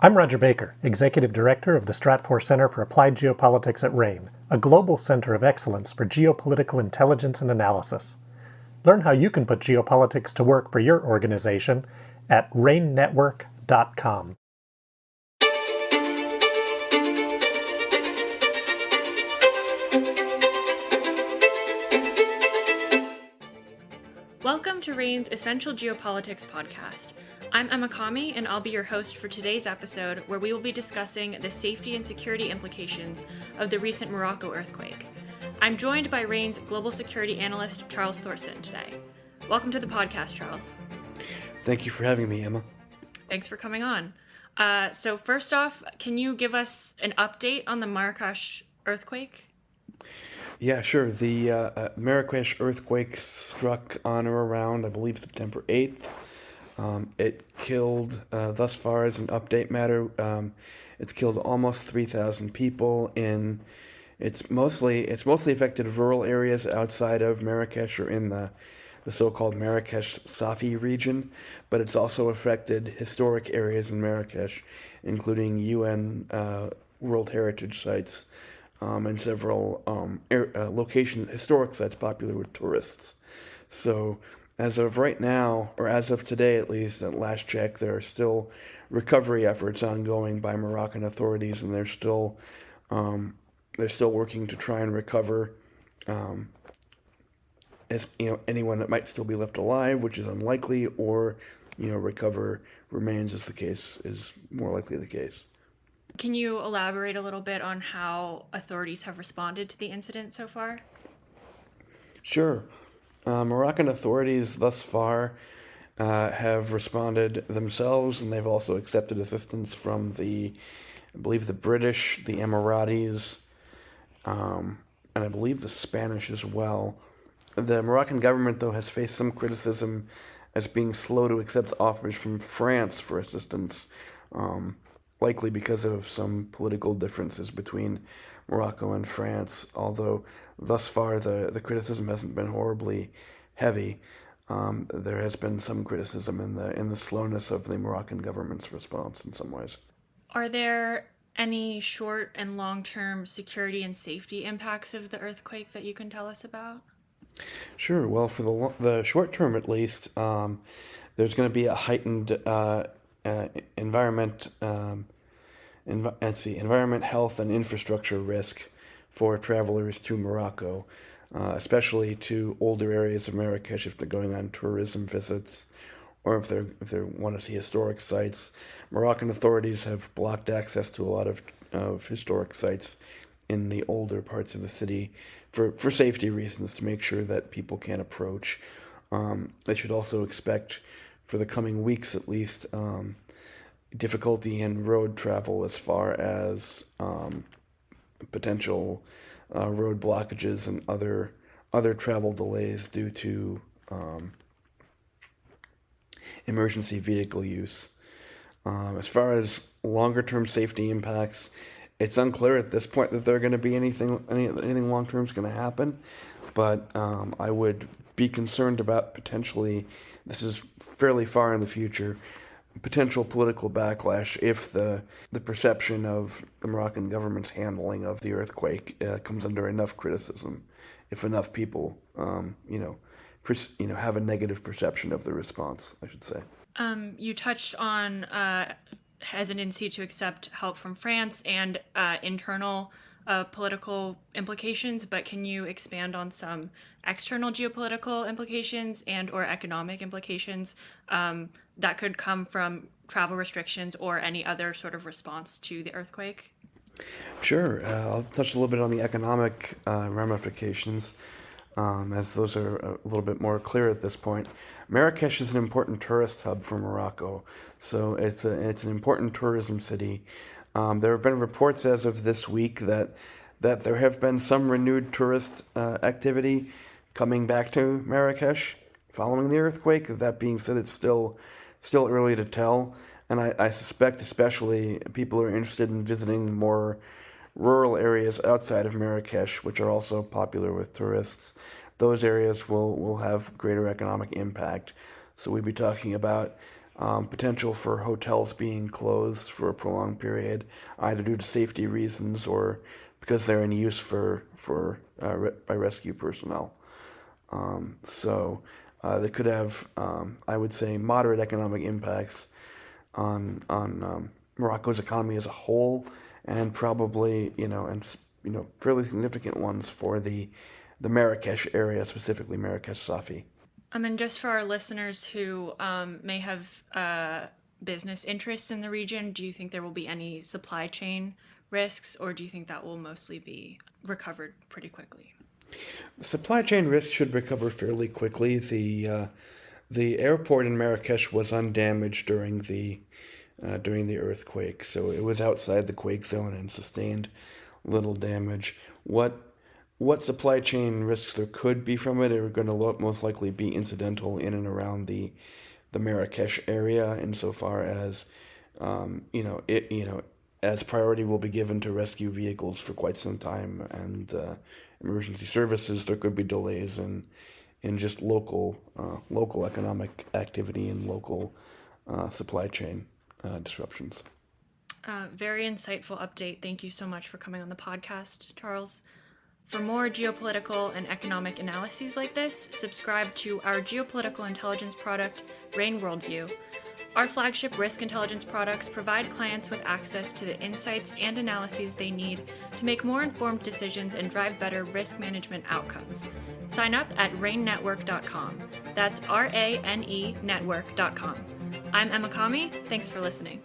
I'm Roger Baker, Executive Director of the Stratfor Center for Applied Geopolitics at RANE, a global center of excellence for geopolitical intelligence and analysis. Learn how you can put geopolitics to work for your organization at ranenetwork.com. Welcome to RANE's Essential Geopolitics podcast. I'm Emma Kami, and I'll be your host for today's episode, where we will be discussing the safety and security implications of the recent Morocco earthquake. I'm joined by RANE's Global Security Analyst, Charles Thorson, today. Welcome to the podcast, Charles. Thank you for having me, Emma. Thanks for coming on. So first off, can you give us an update on the Marrakesh earthquake? Yeah, sure. The Marrakesh earthquake struck on or around, I believe, September 8th. It killed, thus far as an update matter, it's killed almost 3,000 people in, it's mostly affected rural areas outside of Marrakesh or in the so-called Marrakesh-Safi region, but it's also affected historic areas in Marrakesh, including UN World Heritage Sites, and several historic sites popular with tourists. So as of right now, or as of today at least, at last check, there are still recovery efforts ongoing by Moroccan authorities, and they're still working to try and recover anyone that might still be left alive, which is unlikely, or recover remains as the case is more likely the case. Can you elaborate a little bit on how authorities have responded to the incident so far? Sure. Moroccan authorities thus far have responded themselves, and they've also accepted assistance from I believe the British, the Emiratis, and I believe the Spanish as well. The Moroccan government, though, has faced some criticism as being slow to accept offers from France for assistance, likely because of some political differences between Morocco and France, although thus far the criticism hasn't been horribly heavy. There has been some criticism in the slowness of the Moroccan government's response in some ways. Are there any short and long-term security and safety impacts of the earthquake that you can tell us about? Sure. Well, for the short term at least, there's going to be a heightened environment, health, and infrastructure risk for travelers to Morocco, especially to older areas of Marrakesh if they're going on tourism visits, or if they want to see historic sites. Moroccan authorities have blocked access to a lot of historic sites in the older parts of the city for safety reasons, to make sure that people can't approach. They should also expect, for the coming weeks at least, difficulty in road travel as far as potential road blockages and other travel delays due to emergency vehicle use. As far as longer-term safety impacts, it's unclear at this point that there are going to be anything long-term is going to happen, but I would be concerned about potentially, this is fairly far in the future, potential political backlash if the perception of the Moroccan government's handling of the earthquake comes under enough criticism, if enough people have a negative perception of the response, I should say. You touched on hesitancy to accept help from France and internal political implications, but can you expand on some external geopolitical implications and or economic implications that could come from travel restrictions or any other sort of response to the earthquake? Sure. I'll touch a little bit on the economic ramifications, as those are a little bit more clear at this point. Marrakesh is an important tourist hub for Morocco, so it's an important tourism city. There have been reports as of this week that there have been some renewed tourist activity coming back to Marrakesh following the earthquake. That being said, it's still early to tell, and I suspect especially people are interested in visiting more rural areas outside of Marrakesh, which are also popular with tourists. Those areas will have greater economic impact. So we'd be talking about potential for hotels being closed for a prolonged period, either due to safety reasons or because they're in use by rescue personnel. So they could have, I would say, moderate economic impacts on Morocco's economy as a whole, and probably fairly significant ones for the Marrakesh area, specifically Marrakesh Safi. And just for our listeners who may have business interests in the region, do you think there will be any supply chain risks, or do you think that will mostly be recovered pretty quickly? Supply chain risk should recover fairly quickly. The airport in Marrakesh was undamaged during the earthquake, so it was outside the quake zone and sustained little damage. What supply chain risks there could be from it are going to most likely be incidental in and around the Marrakesh area, insofar as as priority will be given to rescue vehicles for quite some time, and emergency services. There could be delays in just local economic activity and local supply chain disruptions. Very insightful update. Thank you so much for coming on the podcast, Charles. For more geopolitical and economic analyses like this, subscribe to our geopolitical intelligence product, RANE Worldview. Our flagship risk intelligence products provide clients with access to the insights and analyses they need to make more informed decisions and drive better risk management outcomes. Sign up at ranenetwork.com. That's RANE network.com. I'm Emma Kami. Thanks for listening.